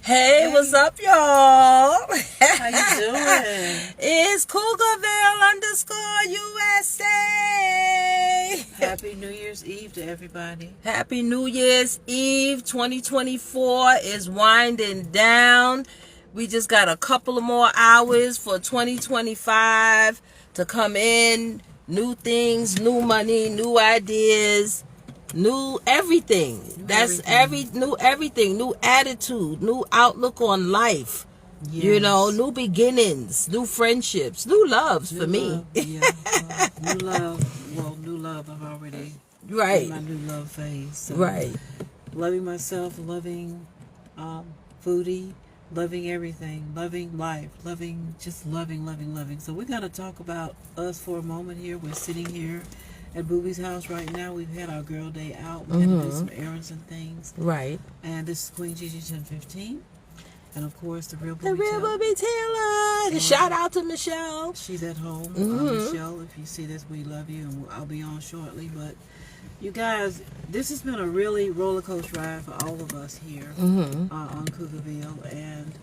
Hey, what's up, y'all? How you doing? It's Cougarville_USA. Happy New Year's Eve to everybody. Happy New Year's Eve. 2024 is winding down. We just got a couple of more hours for 2025 to come in. New things, new money, new ideas. New everything. New everything. New attitude, new outlook on life. Yes. You know, new beginnings, new friendships, new loves for me. Yeah. New love. Well, new love. I've already in my new love phase. So Right. Loving myself, loving foodie, loving everything, loving life, loving. So we got to talk about us for a moment here. We're sitting here at Booby's house right now. We've had our girl day out. We had to do some errands and things. Right. And this is Queen Gigi 1015. And of course, the real The Booby real Taylor. Booby Taylor. And shout out to Michelle. She's at home. Michelle, if you see this, we love you. And I'll be on shortly. But you guys, this has been a really roller coaster ride for all of us here on Cougarville. And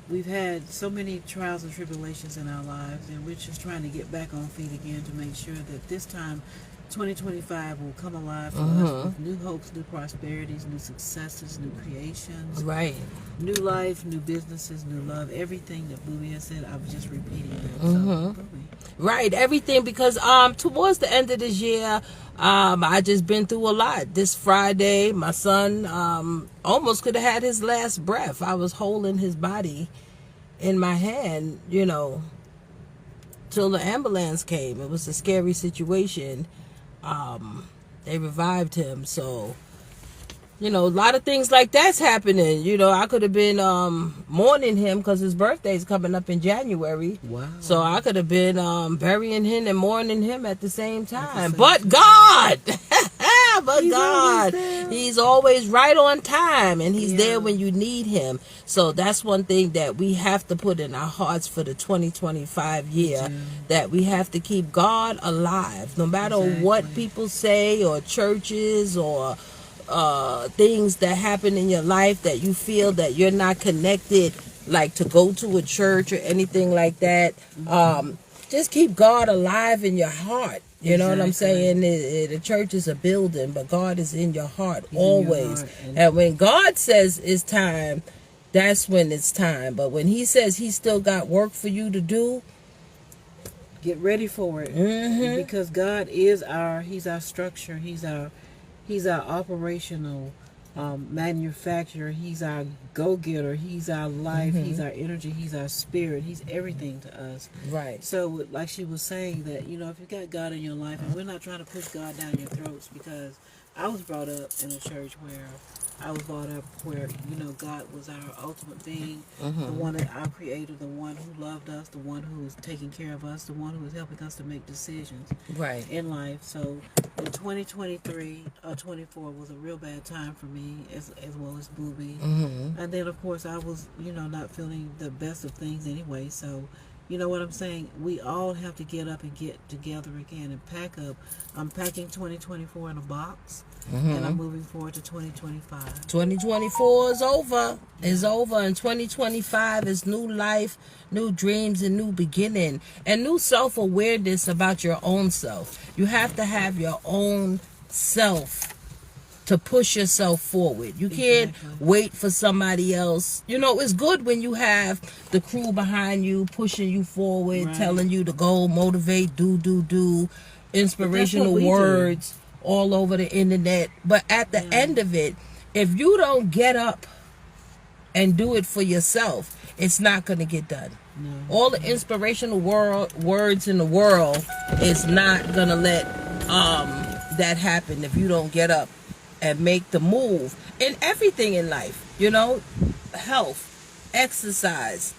we've had so many trials and tribulations in our lives, and we're just trying to get back on feet again to make sure that this time 2025 will come alive for us with new hopes, new prosperities, new successes, new creations, Right. new life, new businesses, new love. Everything that Booby has said, I was just repeating it. So, Booby. Right, everything, because towards the end of this year, I just been through a lot. This Friday, my son almost could have had his last breath. I was holding his body in my hand, you know, till the ambulance came. It was a scary situation. They revived him, so you know, a lot of things like that's happening. You know, I could have been mourning him because his birthday's coming up in January. Wow. So I could have been burying him and mourning him at the same time. But God! He's always right on time, and he's there when you need him. So that's one thing that we have to put in our hearts for the 2025 year, that we have to keep God alive, no matter what people say, or churches, or things that happen in your life that you feel that you're not connected, like to go to a church or anything like that. Just keep God alive in your heart. You know what I'm saying? The church is a building, but God is in your heart always. And when God says it's time, that's when it's time. But when he says he's still got work for you to do, get ready for it. Because God is he's our structure. He's our operational manufacturer. He's our go-getter. He's our life. He's our energy. He's our spirit. He's everything to us. Right. So like she was saying, that, you know, if you got God in your life, and we're not trying to push God down your throats, because I was brought up in a church where you know, God was our ultimate being, the one that our creator, the one who loved us, the one who was taking care of us, the one who was helping us to make decisions in life. So in 2023 or 24 was a real bad time for me, as well as Booby. And then of course I was, you know, not feeling the best of things anyway. So you know what I'm saying? We all have to get up and get together again and pack up. I'm packing 2024 in a box, and I'm moving forward to 2025. 2024 is over. It's over, and 2025 is new life, new dreams, and new beginning, and new self-awareness about your own self. You have to have your own self to push yourself forward. You can't wait for somebody else. You know, it's good when you have the crew behind you, pushing you forward, telling you to go, motivate, do, inspirational words all over the internet. But at the end of it, if you don't get up and do it for yourself, it's not going to get done. All the inspirational words in the world is not going to let that happen if you don't get up and make the move in everything in life. You know, health, exercise,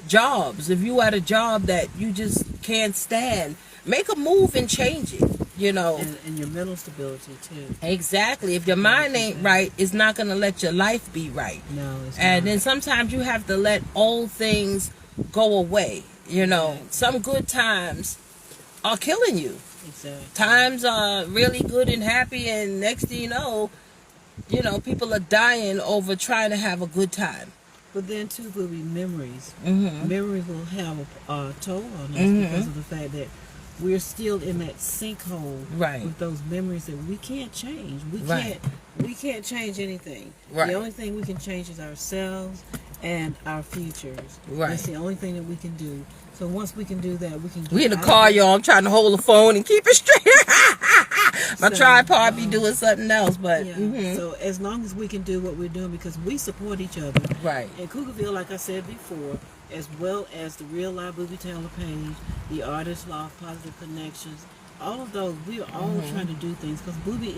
jobs. If you had a job that you just can't stand, make a move and change it. You know, and your mental stability too. Exactly. If your mind ain't right, it's not gonna let your life be right. No, it's not. And then sometimes you have to let old things go away. You know, some good times are killing you. Exactly. Times are really good and happy, and next thing you know, people are dying over trying to have a good time. But then too will be memories. Mm-hmm. Memories will have a toll on us Mm-hmm. because of the fact that we're still in that sinkhole Right. with those memories that we can't change. Right. We can't change anything. Right. The only thing we can change is ourselves and our futures. Right. That's the only thing that we can do. So once we can do that, we can get We in the out car, of it. y'all. I'm trying to hold the phone and keep it straight. My So, tripod be doing something else, but Yeah. mhm. So as long as we can do what we're doing, because we support each other. Right. In Cougarville, like I said before, as well as the Real Live Booby Taylor page, the Artist Loft, Positive Connections, all of those, we are all trying to do things. Because Booby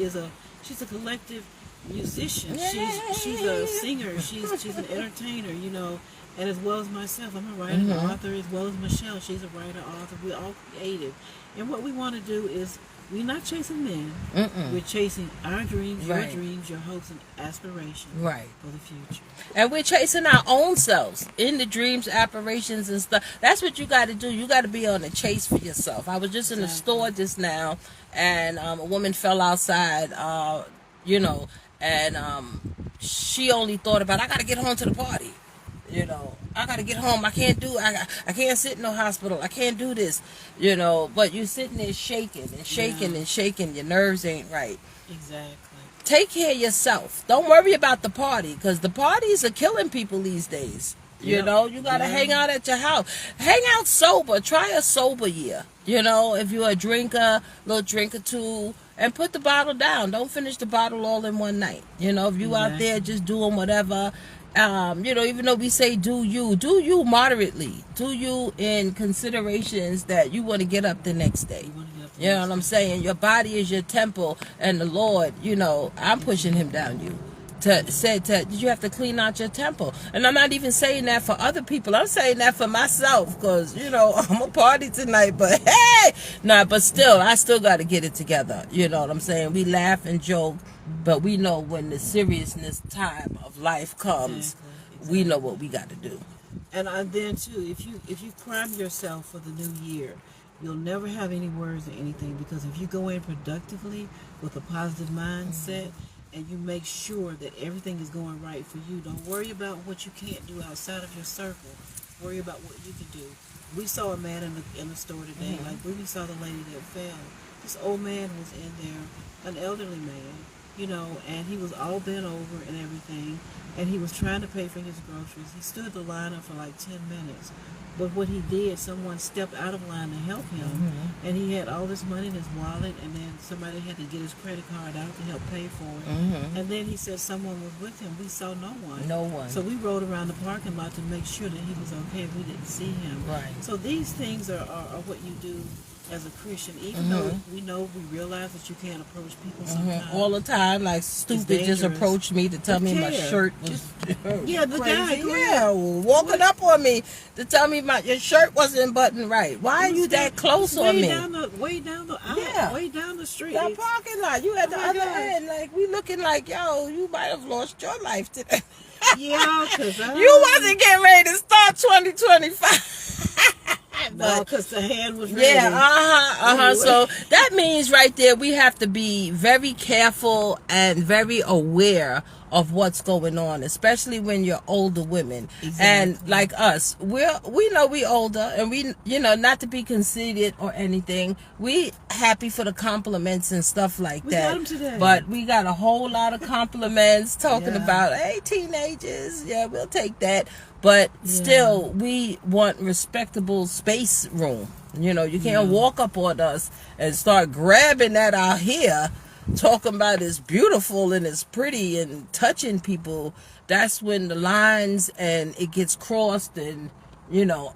she's a collective musician. She's a singer. She's an entertainer. You know. And as well as myself, I'm a writer and author, as well as Michelle. She's a writer, author. We're all creative. And what we want to do is, we're not chasing men. We're chasing our dreams, your Right. dreams, your hopes and aspirations Right. for the future. And we're chasing our own selves in the dreams, aspirations, and stuff. That's what you got to do. You got to be on the chase for yourself. I was just in the store just now, and a woman fell outside, and she only thought about, I got to get home to the party. I got to get home. I can't sit in no hospital. I can't do this, but you're sitting there shaking and shaking and shaking. Your nerves ain't right. Exactly. Take care of yourself. Don't worry about the party, because the parties are killing people these days. You got to hang out at your house. Hang out sober. Try a sober year. If you're a drinker, little drink or two, and put the bottle down. Don't finish the bottle all in one night. If you out there just doing whatever, even though we say do you moderately. Do you in considerations that you want to get up the next day. You know what I'm saying? Your body is your temple, and the Lord, I'm pushing him down you. Did you have to clean out your temple? And I'm not even saying that for other people. I'm saying that for myself, because, I'm a party tonight, but hey! But still, I still got to get it together. You know what I'm saying? We laugh and joke, but we know when the seriousness time of life comes, we know what we got to do. And then too, if you prime yourself for the new year, you'll never have any worries or anything, because if you go in productively with a positive mindset, and you make sure that everything is going right for you, don't worry about what you can't do outside of your circle. Worry about what you can do. We saw a man in the store today, like we saw the lady that fell. This old man was in there, an elderly man, and he was all bent over and everything, and he was trying to pay for his groceries. He stood the line up for like 10 minutes. But what he did, someone stepped out of line to help him, and he had all this money in his wallet, and then somebody had to get his credit card out to help pay for it. And then he said someone was with him. We saw no one. No one. So we rode around the parking lot to make sure that he was okay. We didn't see him. Right. So these things are what you do as a Christian, even though we realize that you can't approach people sometimes. All the time, like stupid just approached me to tell me my shirt was the guy walking up on me to tell me your shirt wasn't buttoned right. Why are you that close on me? Way down the aisle, way down the street. The parking lot. You at the other end, like we looking like, yo, you might have lost your life today. Yeah, because you wasn't getting ready to start 2025. No, because the hand was ready. Yeah, Anyway. So that means right there we have to be very careful and very aware of what's going on, especially when you're older women. Exactly. And like us, we know we older, and we, not to be conceited or anything, we happy for the compliments and stuff like We that. got 'em today. But we got a whole lot of compliments talking Yeah. about, hey, teenagers, yeah, we'll take that. But still, we want respectable space room. You can't walk up on us and start grabbing at our hair, talking about it's beautiful and it's pretty and touching people. That's when the lines and it gets crossed and,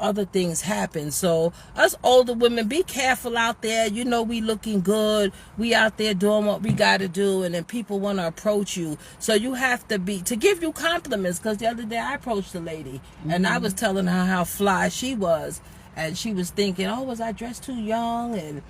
other things happen. So us older women, be careful out there. We looking good. We out there doing what we got to do. And then people want to approach you. So you have to give you compliments. Because the other day I approached a lady and I was telling her how fly she was. And she was thinking, oh, was I dressed too young? And,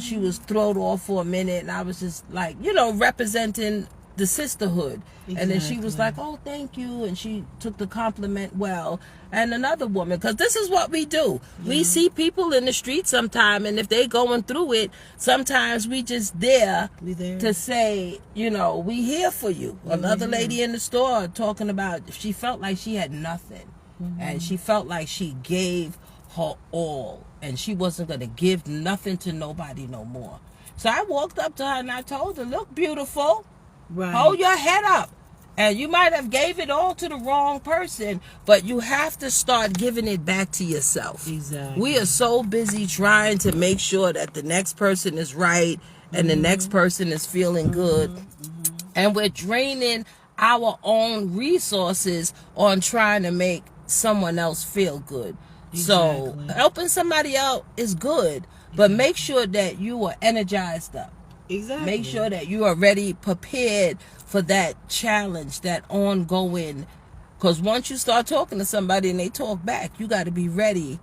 she was thrown off for a minute. And I was just like, representing the sisterhood. And then she was Exactly. like, oh, thank you. And she took the compliment well. And another woman, because this is what we do. We see people in the street sometime, and if they going through it, sometimes we just there We there. to say, you know, we here for you. Another lady in the store talking about she felt like she had nothing. And she felt like she gave her all. And she wasn't going to give nothing to nobody no more. So I walked up to her and I told her, look, beautiful. Right. Hold your head up. And you might have gave it all to the wrong person, but you have to start giving it back to yourself. Exactly. We are so busy trying to make sure that the next person is right and the next person is feeling good. And we're draining our own resources on trying to make someone else feel good. So Exactly. helping somebody out is good, but make sure that you are energized up. Exactly. Make sure that you are ready, prepared for that challenge, that ongoing. Because once you start talking to somebody and they talk back, you got to be ready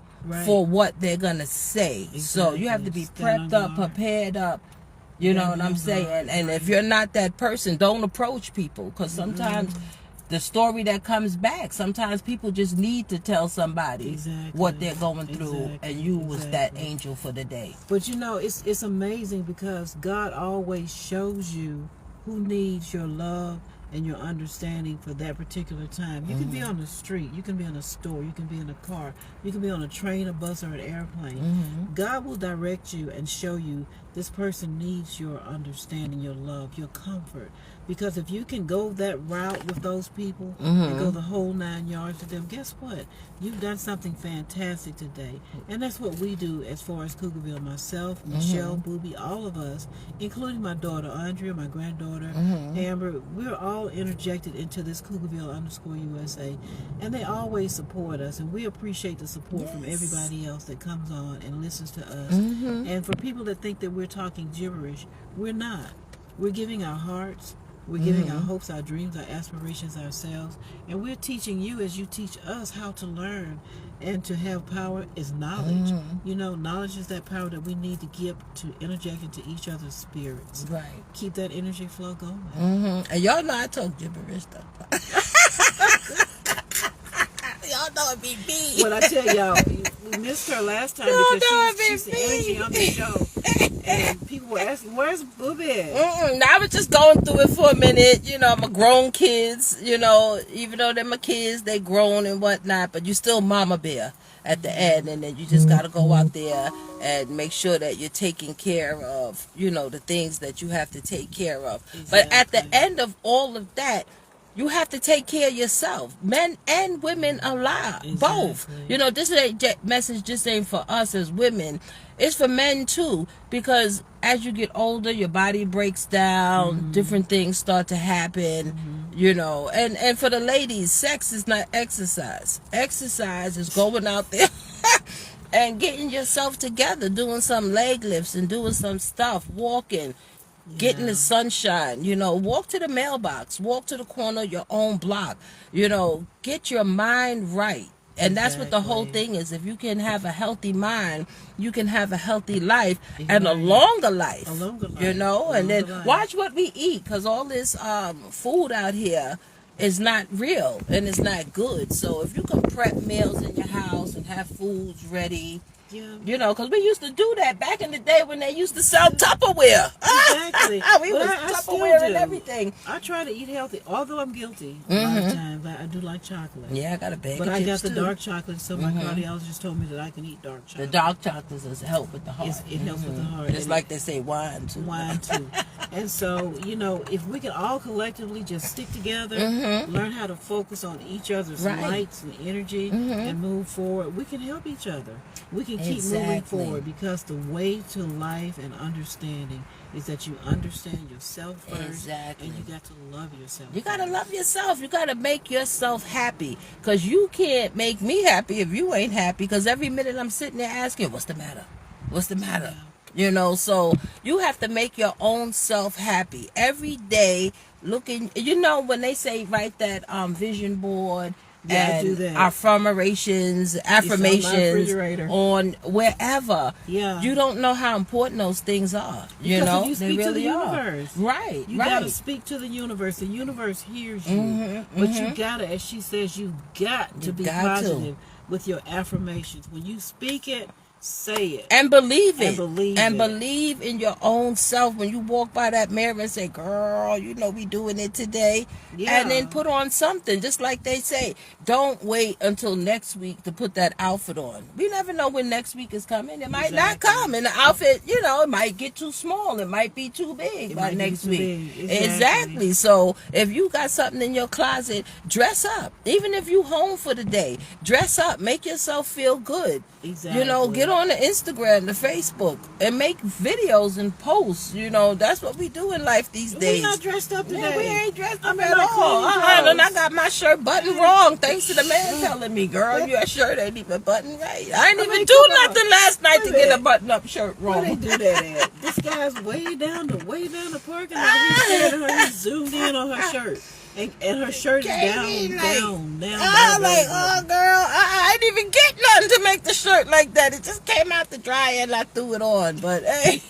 for what they're going to say. Exactly. So you have to be Stand prepped on up, guard. prepared up. You know what I'm saying? And if you're not that person, don't approach people. Because sometimes the story that comes back, sometimes people just need to tell somebody what they're going through. And you was that angel for the day. But you know, it's amazing because God always shows you who needs your love and your understanding for that particular time. You can be on the street, you can be in a store, you can be in a car, you can be on a train, a bus, or an airplane. God will direct you and show you this person needs your understanding, your love, your comfort. Because if you can go that route with those people and go the whole 9 yards with them, guess what? You've done something fantastic today. And that's what we do as far as Cougarville, myself, Michelle, Booby, all of us, including my daughter, Andrea, my granddaughter, Amber. We're all interjected into this Cougarville_USA. And they always support us. And we appreciate the support from everybody else that comes on and listens to us. And for people that think that we're talking gibberish, we're not. We're giving our hearts. We're giving our hopes, our dreams, our aspirations, ourselves. And we're teaching you as you teach us how to learn and to have power is knowledge. You know, knowledge is that power that we need to give to interject into each other's spirits. Right. Keep that energy flow going. And y'all know I talk gibberish though. Y'all know it be me. Well, I tell y'all, we missed her last time because she's the energy on the show. And people were asking, where's Booby? Now I was just going through it for a minute. You know, my grown kids, you know, even though they're my kids, they grown and whatnot, but you still mama bear at the end. And then you just got to go out there and make sure that you're taking care of, you know, the things that you have to take care of. But at the end of all of that, you have to take care of yourself. Men and women alike, both. You know, this message just ain't for us as women. It's for men too, because as you get older, your body breaks down, different things start to happen, you know. And for the ladies, sex is not exercise. Exercise is going out there and getting yourself together, doing some leg lifts and doing some stuff, walking. Get in the sunshine, you know, walk to the mailbox, walk to the corner of your own block, you know, get your mind right. And that's what the whole thing is. If you can have a healthy mind, you can have a healthy life and a longer life, you know, and then watch what we eat, because all this food out here is not real and it's not good. So if you can prep meals in your house and have foods ready, you know, because we used to do that back in the day when they used to sell Tupperware. Exactly. We was Tupperware and everything. I try to eat healthy, although I'm guilty a lot of times. I do like chocolate. Yeah, I got a bag but of I got chips the too. dark chocolate, so my cardiologist told me that I can eat dark chocolate. The dark chocolates does help with the heart. It helps with the heart. Just like they say wine too. Wine too. And so, you know, if we can all collectively just stick together, learn how to focus on each other's lights and energy and move forward, we can help each other. We can keep moving forward, because the way to life and understanding is that you understand yourself first, and you got to love yourself. You got to love yourself. You got to make yourself happy, because you can't make me happy if you ain't happy, because every minute I'm sitting there asking, what's the matter? What's the matter? You know, so you have to make your own self happy every day. Looking, you know, when they say write that vision board Yeah, I and do that. affirmations on wherever. Yeah. You don't know how important those things are. You Because know, if you speak they really to the are. universe, Right. You gotta speak to the universe. The universe hears you, but you gotta, as she says, you got to be positive with your affirmations. When you speak it, say it and believe it, and believe in your own self. When you walk by that mirror and say, girl, you know we doing it today. Yeah. And then put on something, just like they say, don't wait until next week to put that outfit on. We never know when next week is coming. It might not come, and the outfit, you know, it might get too small, it might be too big by next week. Exactly. So if you got something in your closet, dress up. Even if you home for the day, dress up, make yourself feel good. Exactly. You know, get on the Instagram, the Facebook, and make videos and posts. You know, that's what we do in life these days. We're not dressed up today. Yeah, we ain't dressed up I'm at all. And I got my shirt buttoned wrong, thanks to the man telling me, girl, your shirt ain't even buttoned right. I ain't even do nothing last night to get a button-up shirt wrong. Where they do that at? This guy's way down the parking lot. He's staring at her. He zoomed in on her shirt. And her shirt is down. I'm like, oh, girl, I didn't even get nothing to make the shirt like that. It just came out the dryer and I threw it on. But, hey.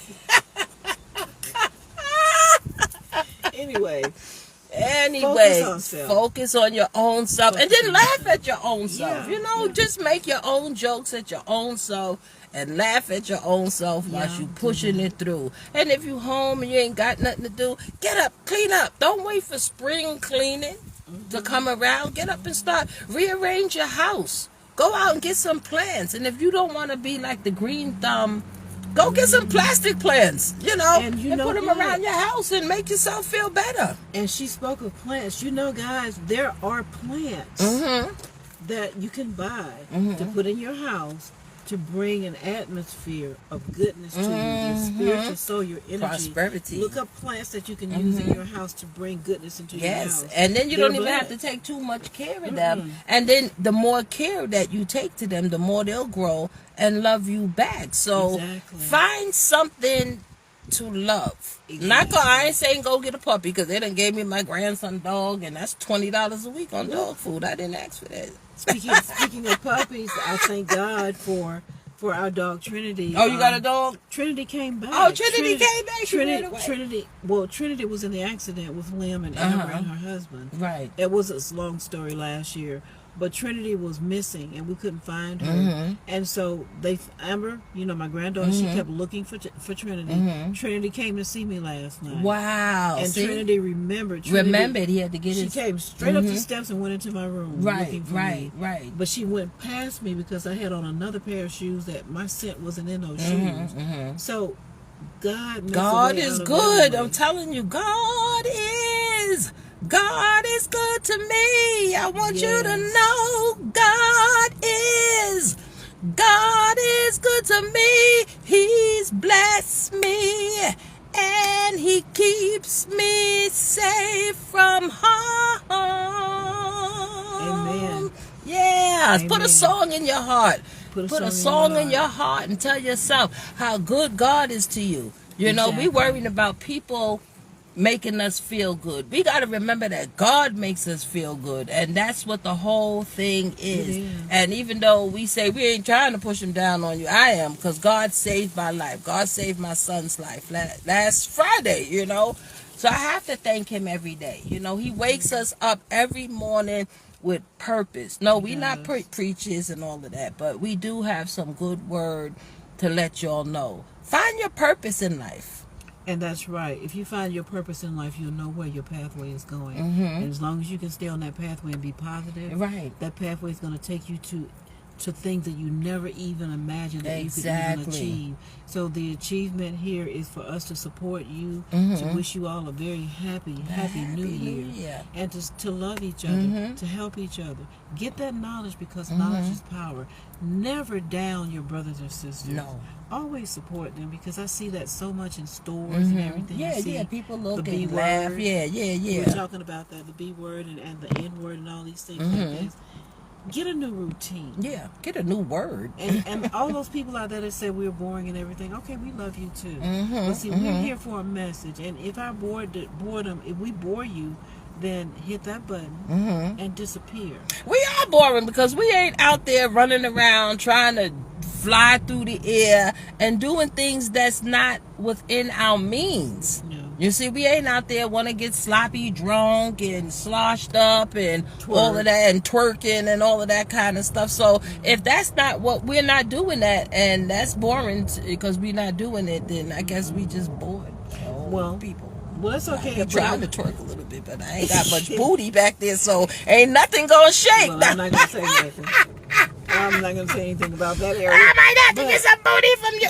Anyway, focus on your own self. And then laugh at your own self. Yeah, you know, just make your own jokes at your own self. And laugh at your own self while you pushing it through. And if you home and you ain't got nothing to do, get up, clean up. Don't wait for spring cleaning to come around. Get up and start. Rearrange your house. Go out and get some plants. And if you don't want to be like the green thumb, go get some plastic plants, you know, and put them around your house and make yourself feel better. And she spoke of plants. You know, guys, there are plants that you can buy to put in your house to bring an atmosphere of goodness to you, your spiritual soul, your energy. Prosperity. Look up plants that you can use in your house to bring goodness into your house. Yes, and then you don't even have to take too much care of them. And then the more care that you take to them, the more they'll grow and love you back. So find something to love. I ain't saying go get a puppy, because they done gave me my grandson dog, and that's $20 a week on dog food. I didn't ask for that. Speaking of puppies, I thank God for our dog Trinity. Oh, you got a dog? Trinity came back. Oh, Trinity came back. Trinity was in the accident with Lim and Amber and her husband. Right. It was a long story last year. But Trinity was missing, and we couldn't find her. And so Amber, you know, my granddaughter, she kept looking for Trinity. Trinity came to see me last night. Wow! And Trinity remembered. He had to get his. She came straight up the steps and went into my room looking for me. Right. But she went past me because I had on another pair of shoes that my scent wasn't in those shoes. So God is good. I'm telling you, God is good to me. I want you to know God is good to me. He's blessed me, and he keeps me safe from harm. Amen. Yes. Put a song in your heart. Put a song in your heart and tell yourself how good God is to you. You know, we worrying about people making us feel good. We got to remember that God makes us feel good, and that's what the whole thing is. And even though we say we ain't trying to push him down on you, I am, because God saved my life. God saved my son's life last Friday, you know. So I have to thank him every day. You know, he wakes us up every morning with purpose. No, we not preachers and all of that, but we do have some good word to let y'all know. Find your purpose in life. And that's right. If you find your purpose in life, you'll know where your pathway is going. And as long as you can stay on that pathway and be positive, that pathway is going to take you to things that you never even imagined that you could even achieve. So the achievement here is for us to support you, to wish you all a very happy new year. And to love each other, to help each other. Get that knowledge, because knowledge is power. Never down your brothers or sisters. No. Always support them, because I see that so much in stores and everything. People look and laugh. We're talking about that, the B word and the N word and all these things like this. Get a new routine. Yeah, get a new word. And all those people out there that say we're boring and everything, okay, we love you too. But see, we're here for a message. And if our boredom, if we bore you, then hit that button and disappear. We are boring because we ain't out there running around trying to fly through the air and doing things that's not within our means. No. You see, we ain't out there want to get sloppy drunk and sloshed up and all of that and twerking and all of that kind of stuff. So if that's not what, we're not doing that, and that's boring because we're not doing it, then I guess we just bored. Well, people. Well, it's okay. I'm trying to twerk a little bit, but I ain't got much booty back there, so ain't nothing gonna shake. Well, I'm not gonna say nothing. I'm not gonna say anything about that area. I might have to get some booty from you.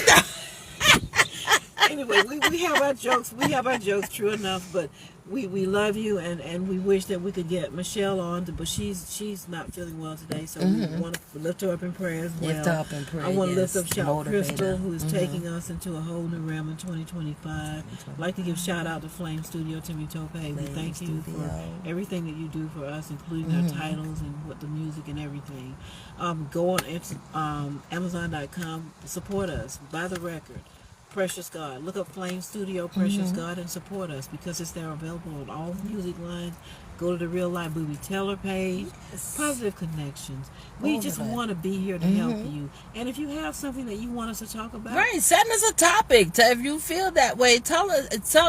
Anyway, we have our jokes. We have our jokes, true enough, but we love you, and we wish that we could get Michelle on, but she's not feeling well today, so we want to lift her up in prayer as well. Lift her up in prayer. I want to lift up shout Motivate Crystal, her. who is taking us into a whole new realm in 2025. I'd like to give shout out to Flame Studio, Timmy Tope. We thank you for everything that you do for us, including our titles and what the music and everything. Go on Amazon.com, support us, buy the record. Precious God. Look up Flame Studio, Precious God, and support us because it's there available on all music lines. Go to the Therealbubby Taylor page. Positive Connections. We just want to be here to help you. And if you have something that you want us to talk about, right, send us a topic. If you feel that way,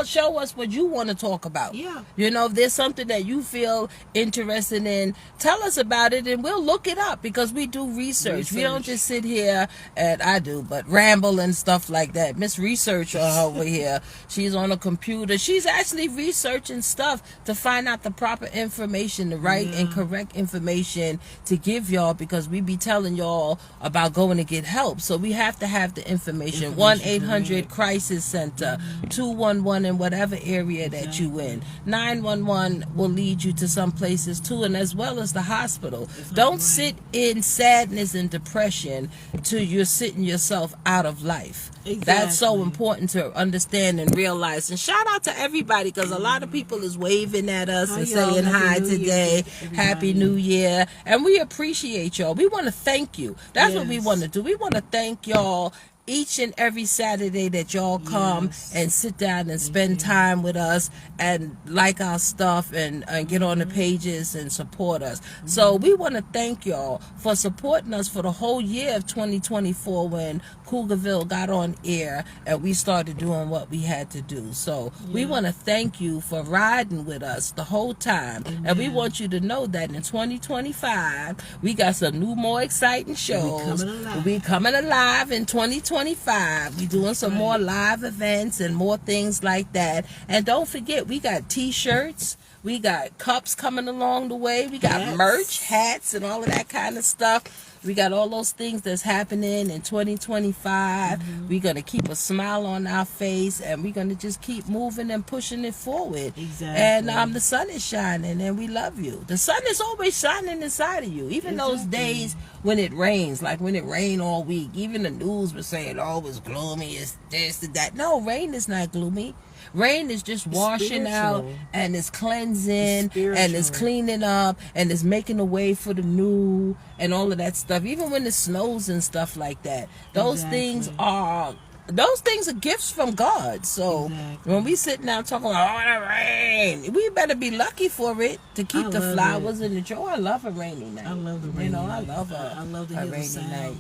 show us what you want to talk about. Yeah. You know, if there's something that you feel interested in, tell us about it and we'll look it up because we do research. We don't just sit here and I do, but ramble and stuff like that. Miss Researcher over here, she's on a computer. She's actually researching stuff to find out the proper information, the right and correct information to give y'all because we be telling y'all about going to get help. So we have to have the information. 1-800-CRISIS Center, 211 in whatever area that you in. 911 will lead you to some places too, and as well as the hospital. Don't sit in sadness and depression till you're sitting yourself out of life. That's so important to understand and realize. And shout out to everybody because a lot of people is waving at us and saying hi today. Happy New Year. And we appreciate y'all. We want to thank you. That's what we want to do. We want to thank y'all each and every Saturday that y'all come and sit down and spend time with us and like our stuff and get on the pages and support us. So we want to thank y'all for supporting us for the whole year of 2024 when Cougarville got on air and we started doing what we had to do. So we want to thank you for riding with us the whole time. And we want you to know that in 2025 we got some new, more exciting shows. We coming alive in 2025. We doing some more live events and more things like that. And don't forget, we got t-shirts. We got cups coming along the way. We got merch, hats, and all of that kind of stuff. We got all those things that's happening in 2025. We're going to keep a smile on our face, and we're going to just keep moving and pushing it forward. And the sun is shining, and we love you. The sun is always shining inside of you. Even those days when it rains, like when it rained all week. Even the news was saying, oh, it's gloomy, it's this and that. No, rain is not gloomy. Rain is just washing out and it's cleansing and it's cleaning up and it's making a way for the new and all of that stuff. Even when it snows and stuff like that, those things are gifts from God. So when we sitting down talking about, oh, the rain, we better be lucky for it to keep the flowers in the joy. I love a rainy night. I love the rainy night. I love the rainy night.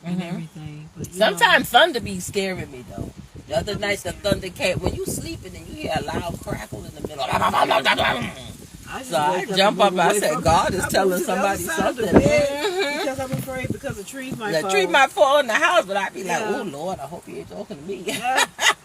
And everything. But, sometimes thunder be scaring me though. The other night the thunder came. When you sleeping and you hear a loud crackle in the middle. So I jump up. I said, God is telling somebody something. Because I'm afraid because the trees might fall. The tree might fall in the house, but I be like, oh Lord, I hope you ain't talking to me.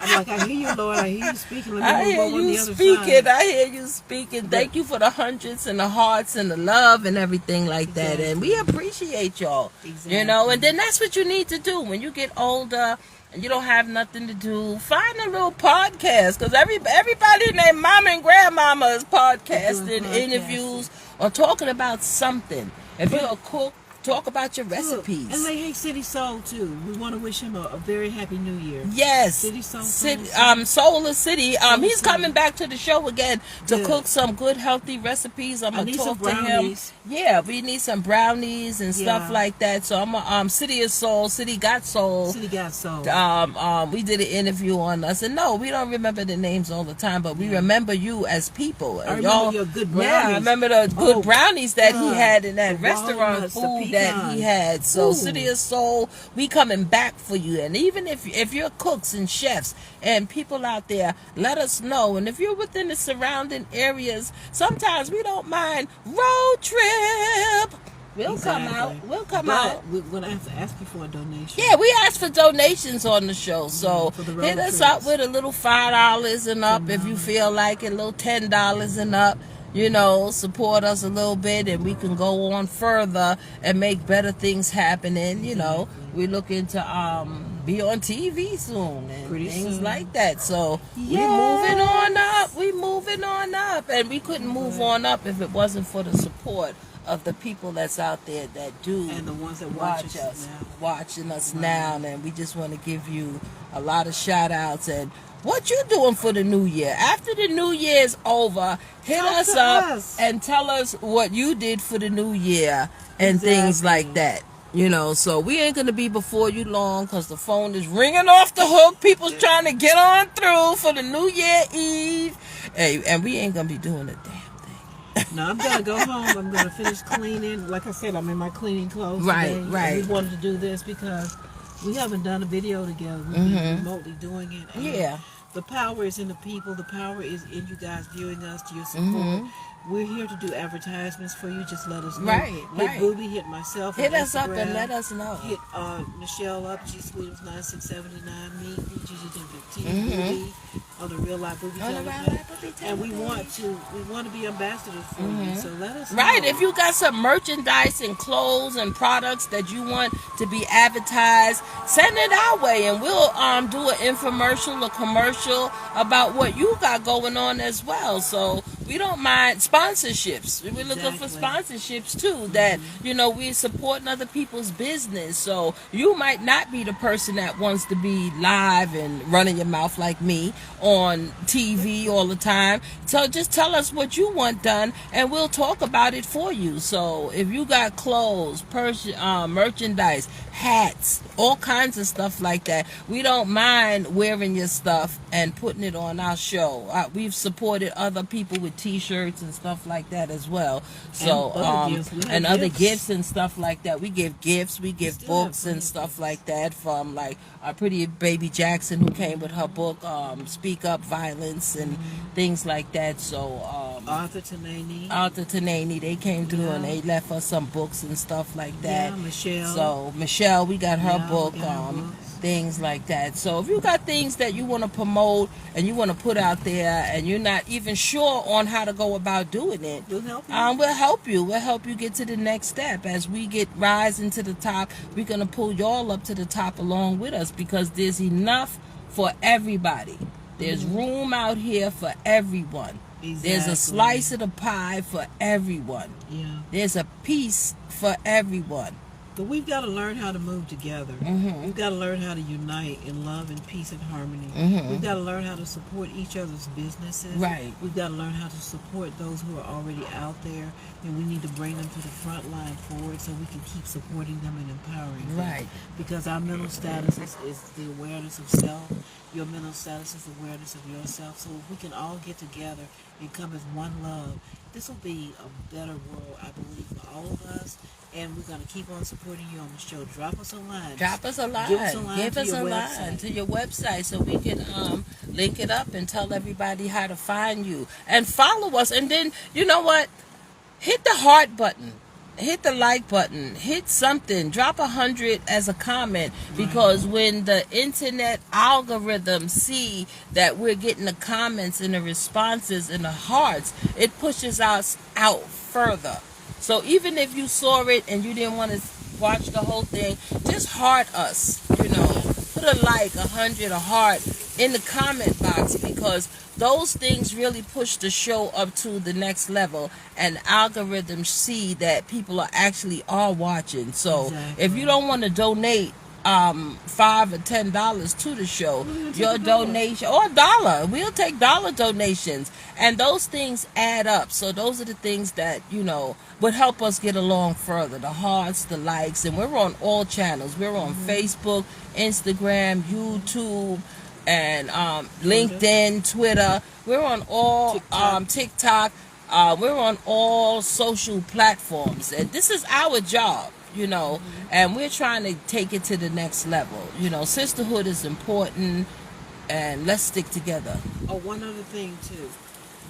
I'm like, I hear you, Lord. I hear you speaking. I hear you speaking. I hear you speaking. Thank you for the hundreds and the hearts and the love and everything like that. And we appreciate y'all. You know, and then that's what you need to do when you get older. And you don't have nothing to do, find a little podcast. Because everybody named mama and grandmama is podcasting, interviews, or talking about something. If you're a cook, talk about your Look, recipes. and hey, City Soul too. We want to wish him a very happy New Year. Yes, City Soul. Solar City. He's City. coming back to the show again to Good. cook some good healthy recipes. I'm I gonna need talk some to him. brownies. Yeah, we need some brownies and stuff Yeah. like that. So I'm City of Soul, City Got Soul. City got soul. We did an interview on us, and no, we don't remember the names all the time, but we remember you as people. I And remember your good brownies. Yeah, I remember the good brownies that he God. had in that The restaurant walnuts, the food that he pecans. had. So Ooh. City of Soul, we coming back for you. And even if you're cooks and chefs and people out there, let us know. And if you're within the surrounding areas, sometimes we don't mind road trip. We'll come out. We'll come out. We're going to have to ask you for a donation. Yeah, we ask for donations on the show. So For the road hit us trips. up with a little $5 and up if you feel like it, a little $10 and up. You know, support us a little bit and we can go on further and make better things happen. And, you know, we're looking to be on TV soon and Pretty things soon. like that. So Yes. we're moving on up. We're moving on up. And we couldn't move on up if it wasn't for the support of the people that's out there that do And the ones that watch us now. watching us now. And we just want to give you a lot of shout outs and what you doing for the new year. After the new year is over, hit Talk us to up us. and tell us what you did for the new year and Exactly. things like that. You know, so we ain't gonna be before you long because the phone is ringing off the hook. People's trying to get on through for the New Year Eve. Hey, and we ain't gonna be doing a damn thing. No, I'm gonna go home. I'm gonna finish cleaning. Like I said, I'm in my cleaning clothes Right, today. right. And we wanted to do this because we haven't done a video together. We've been remotely doing it. And Yeah. the power is in the people. The power is in you guys viewing us, to your support. We're here to do advertisements for you. Just let us know. Right, Hit right. Booby, hit myself. Hit on us up and Instagram. let us know. Hit Michelle up, gsweetums9679, me, Gigi1015, Booby, on the Real Life Booby On the Taylor Real page. Life Booby Taylor And we page. want to be ambassadors for you. So let us know. Right, if you got some merchandise and clothes and products that you want to be advertised, send it our way and we'll do an infomercial or commercial about what you got going on as well. So we don't mind sponsorships. We're looking for Exactly. sponsorships too, that you know we're supporting other people's business. So you might not be the person that wants to be live and running your mouth like me on TV all the time. So just tell us what you want done and we'll talk about it for you. So if you got clothes, merchandise, hats, all kinds of stuff like that, we don't mind wearing your stuff and putting it on our show. We've supported other people with t-shirts and stuff like that as well. So And other gifts. We have and other gifts. gifts and stuff like that. We give gifts, we give still have books plenty and of stuff like that from like our pretty baby Jackson who came with her book Speak Up Violence and things like that. So Arthur Tanani. Arthur Tanani, they came through and Yeah. they left us some books and stuff like that. Yeah, Michelle. So Michelle, we got her Yeah, book, we got her books. things like that. So if you got things that you want to promote and you want to put out there and you're not even sure on how to go about doing it, We'll help you. we'll help you. We'll help you get to the next step. As we get rising to the top, we're gonna pull y'all up to the top along with us because there's enough for everybody. There's room out here for everyone. There's a Exactly. slice of the pie for everyone. Yeah. There's a piece for everyone. But we've got to learn how to move together. Mm-hmm. We've got to learn how to unite in love and peace and harmony. Mhm. We've got to learn how to support each other's businesses. Right. We've got to learn how to support those who are already out there, and we need to bring them to the front line forward so we can keep supporting them and empowering them. Right. Because our mental status is the awareness of self. Your mental status is awareness of yourself. So if we can all get together and come as one love, this will be a better world, I believe, for all of us. And we're going to keep on supporting you on the show. Drop us a line. Drop us a line. Give us a line Give to us your a line website. to your website so we can link it up and tell everybody how to find you. And follow us. And then, you know what? Hit the heart button. Hit the like button. Hit something. Drop 100 as a comment. Because when the internet algorithms see that we're getting the comments and the responses and the hearts, it pushes us out further. So even if you saw it and you didn't want to watch the whole thing, just heart us, you know. Put a like, 100, a heart, in the comment box, because those things really push the show up to the next level, and algorithms see that people are watching. So if you don't want to donate $5 or $10 to the show, your donation, or $1, we'll take dollar donations, and those things add up. So those are the things that would help us get along further. The hearts, the likes, and we're on all channels. We're on Facebook, Instagram, YouTube, and LinkedIn, Twitter. We're on all TikTok. We're on all social platforms, and this is our job. And we're trying to take it to the next level. Sisterhood is important, and let's stick together. Oh, one other thing too.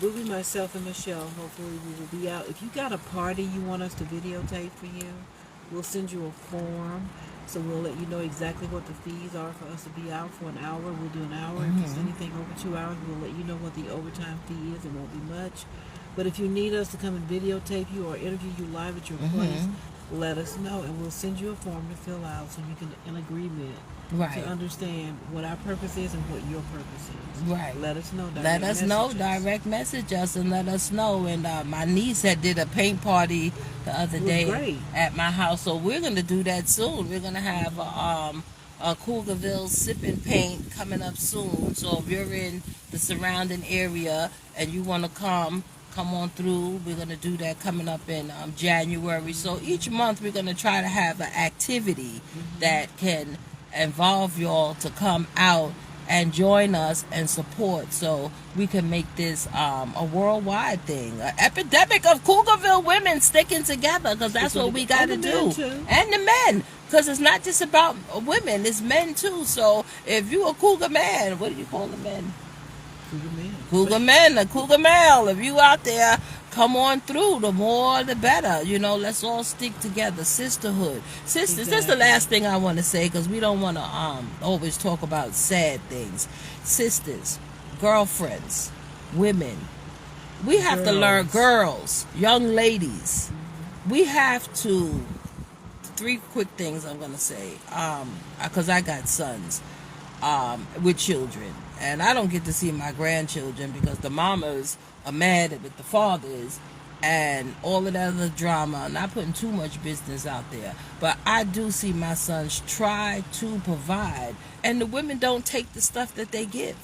Booby, myself, and Michelle, hopefully we will be out. If you got a party you want us to videotape for you, we'll send you a form. So we'll let you know exactly what the fees are for us to be out for an hour. We'll do an hour. If it's anything over 2 hours, we'll let you know what the overtime fee is. It won't be much. But if you need us to come and videotape you or interview you live at your place, let us know, and we'll send you a form to fill out so you can in agreement to understand what our purpose is and what your purpose is. Right. Let us know. Direct message us and let us know. And my niece did a paint party the other day at my house, so we're gonna do that soon. We're gonna have a Cougarville sipping paint coming up soon. So if you're in the surrounding area and you want to come on through. We're going to do that coming up in January. So each month we're going to try to have an activity that can involve y'all to come out and join us and support, so we can make this a worldwide thing, an epidemic of Cougarville women sticking together, because that's what we got to do. And the men, because it's not just about women, it's men too. So if you a cougar man, what do you call the men? Cougar men, a cougar male. If you out there, come on through. The more, the better. Let's all stick together. Sisterhood, sisters. That's the last thing I want to say, because we don't want to always talk about sad things. Sisters, girlfriends, women. We have to learn. Girls, young ladies. We have to. 3 quick things I'm gonna say. Because I got sons with children. And I don't get to see my grandchildren because the mamas are mad at the fathers and all of that other drama. Not putting too much business out there. But I do see my sons try to provide. And the women don't take the stuff that they give.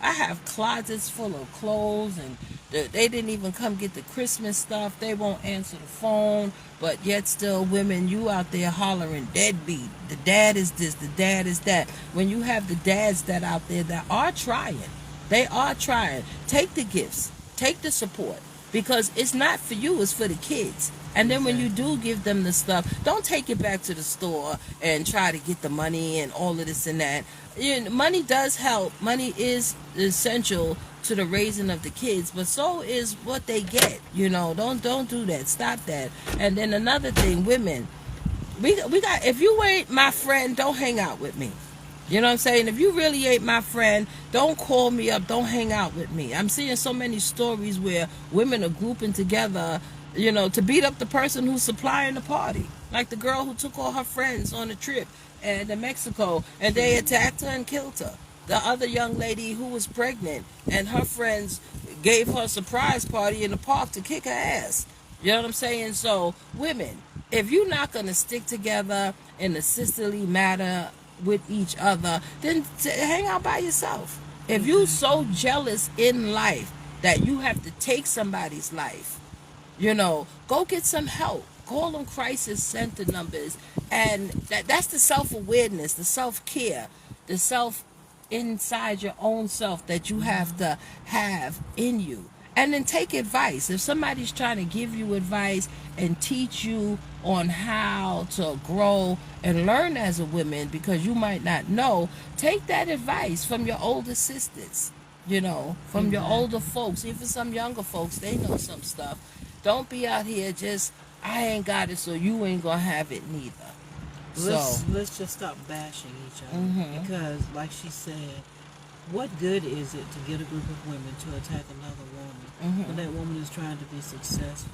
I have closets full of clothes, and they didn't even come get the Christmas stuff. They won't answer the phone, but yet still women, you out there hollering deadbeat. The dad is this, the dad is that. When you have the dads that out there that are trying, they are trying. Take the gifts, take the support, because it's not for you, it's for the kids. And then when you do give them the stuff, don't take it back to the store and try to get the money and all of this and that. Money does help. Money is essential to the raising of the kids, but so is what they get. Don't do that. Stop that. And then another thing, women, we got. If you ain't my friend, don't hang out with me. You know what I'm saying? If you really ain't my friend, don't call me up. Don't hang out with me. I'm seeing so many stories where women are grouping together, to beat up the person who's supplying the party. Like the girl who took all her friends on a trip to Mexico, and they attacked her and killed her. The other young lady who was pregnant, and her friends gave her a surprise party in the park to kick her ass. You know what I'm saying? So, women, if you're not going to stick together in a sisterly manner with each other, then hang out by yourself. If you're so jealous in life that you have to take somebody's life, go get some help. Call them crisis center numbers. And that's the self-awareness, the self-care, the self inside your own self that you have to have in you. And then take advice. If somebody's trying to give you advice and teach you on how to grow and learn as a woman, because you might not know, take that advice from your older sisters, from your older folks. Even some younger folks, they know some stuff. Don't be out here just, I ain't got it, so you ain't gonna have it neither. Let's just stop bashing each other, because, like she said, what good is it to get a group of women to attack another woman when that woman is trying to be successful?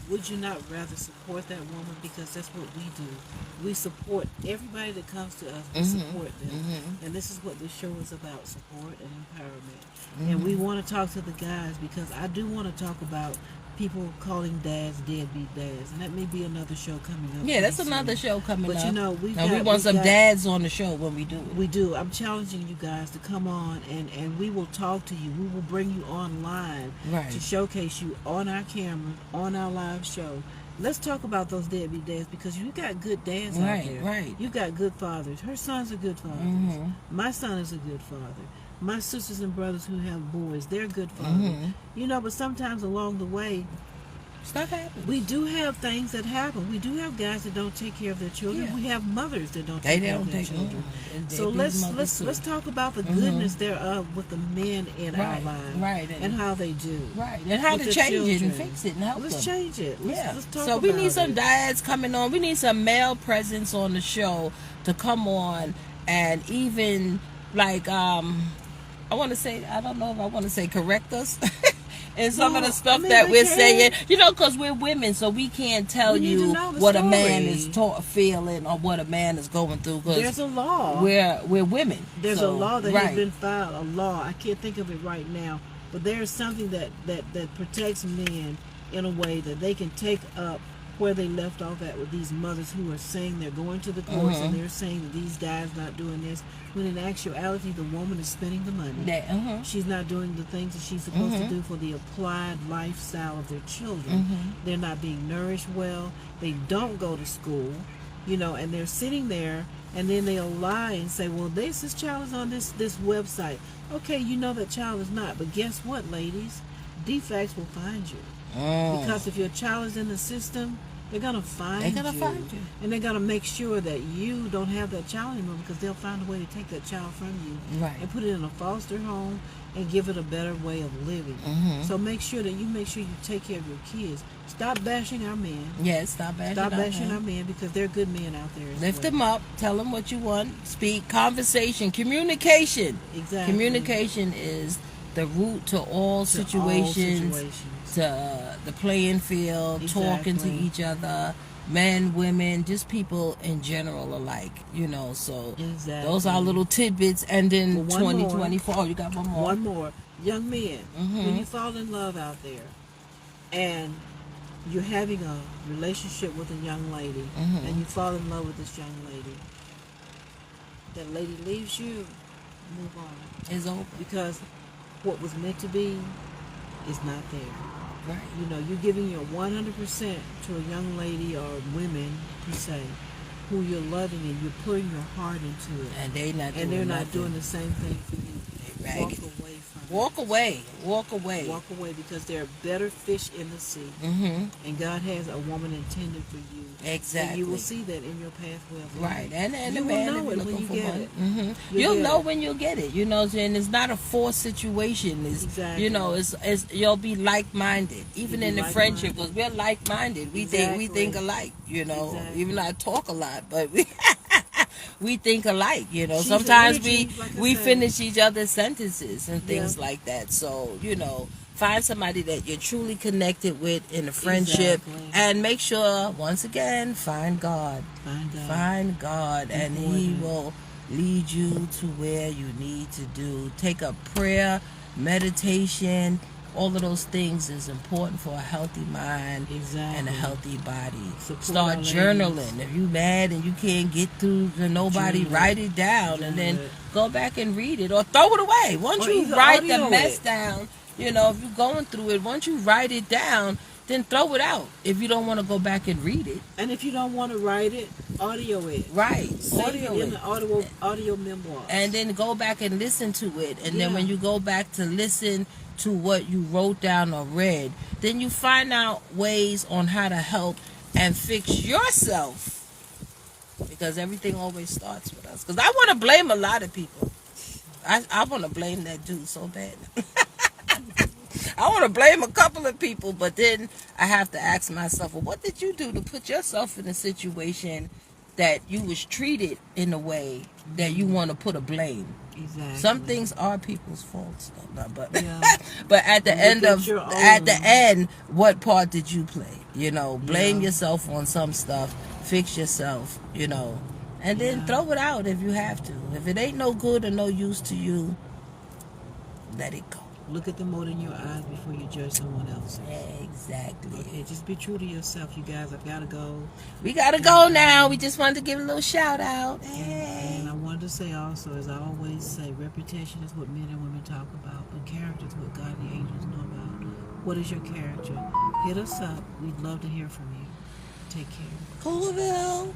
would you not rather support that woman? Because that's what we do. We support everybody that comes to us. We support them. And this is what this show is about, support and empowerment. And we want to talk to the guys because I do want to talk about people calling dads deadbeat dads. And that may be another show coming up. Yeah, that's another show coming up. But you know, we want some dads on the show when we do it. We do. I'm challenging you guys to come on and we will talk to you. We will bring you on live to showcase you on our camera, on our live show. Let's talk about those deadbeat dads because you got good dads out there. Right. You got good fathers. Her sons are good fathers. My son is a good father. My sisters and brothers who have boys, they're good fathers. You know, but sometimes along the way, stuff happens. We do have things that happen. We do have guys that don't take care of their children. We have mothers that don't take care of their children. So let's talk about the goodness thereof with the men in our lives, and how they do, and how to change it and fix it and help them. Let's change it. Let's talk so about we need some dads coming on. We need some male presence on the show to come on and even like I don't know if I want to say correct us. And some of the stuff that we're saying, you know, because we're women, so we can't tell you what a man is feeling or what a man is going through. Cause there's a law. We're women. There's a law that has been filed. A law. I can't think of it right now, but there's something that protects men in a way that they can take up where they left off at with these mothers who are saying they're going to the courts and they're saying that these guys not doing this, when in actuality the woman is spending the money. She's not doing the things that she's supposed to do for the applied lifestyle of their children. They're not being nourished well. They don't go to school, you know, and they're sitting there and then they'll lie and say, well, this child is on this website. Okay, you know that child is not, but guess what, ladies? Defects will find you. Because if your child is in the system, they're gonna find you, and they're gonna make sure that you don't have that child anymore because they'll find a way to take that child from you and put it in a foster home and give it a better way of living. So make sure you take care of your kids. Stop bashing our men. Yes, stop bashing our men because they're good men out there. Lift them up. Tell them what you want. Speak. Conversation. Communication. Exactly. Communication is the root to all situations. To the playing field, talking to each other, men, women, just people in general alike, you know. So those are little tidbits. And then 2024, you got one more. One more. Young men, when you fall in love out there and you're having a relationship with a young lady and you fall in love with this young lady, that lady leaves you, move on. It's over. Because what was meant to be is not there. Right. You know, you're giving your 100% to a young lady or women, per se, who you're loving and you're putting your heart into it. And they're not doing the same thing for you. Walk away from it. Walk away because there are better fish in the sea. And God has a woman intended for you. Exactly. And you will see that in your pathway of life. Right. And you the will man know it when you get it. You'll know when you'll get it. You know, and it's not a forced situation. It's, you know, it's you'll be like-minded. Even in the friendship, because we're like-minded. We think alike, you know. Even though I talk a lot, but we think alike, you know. Sometimes we finish each other's sentences and things like that. So, you know, find somebody that you're truly connected with in a friendship and make sure, once again, find God. Find God and He will lead you to where you need to do. Take up prayer, meditation. All of those things is important for a healthy mind and a healthy body. Start journaling. If you're mad and you can't get through to nobody, write it down and then go back and read it or throw it away. Once you write the mess down, you know, if you're going through it, once you write it down, then throw it out if you don't want to go back and read it. And if you don't want to write it, audio it. Right. Audio it in the audio memoir. And then go back and listen to it. And then when you go back to listen to what you wrote down or read, then you find out ways on how to help and fix yourself. Because everything always starts with us. Because I want to blame a lot of people. I want to blame that dude so bad. I want to blame a couple of people, but then I have to ask myself, well, what did you do to put yourself in a situation that you was treated in a way that you want to put a blame? Exactly. Some things are people's faults, though. No, but Yeah. but at the end at of your at the own. end, what part did you play? You know, blame Yeah. yourself on some stuff, fix yourself. You know, and then Yeah. throw it out if you have to. If it ain't no good or no use to you, let it go. Look at the mote in your eyes before you judge someone else. Exactly. Okay, just be true to yourself, you guys. I've got to go. We gotta go now. We just wanted to give a little shout out. Hey. And I wanted to say also, as I always say, reputation is what men and women talk about, but character is what God and the angels know about. What is your character? Hit us up. We'd love to hear from you. Take care. Coolville.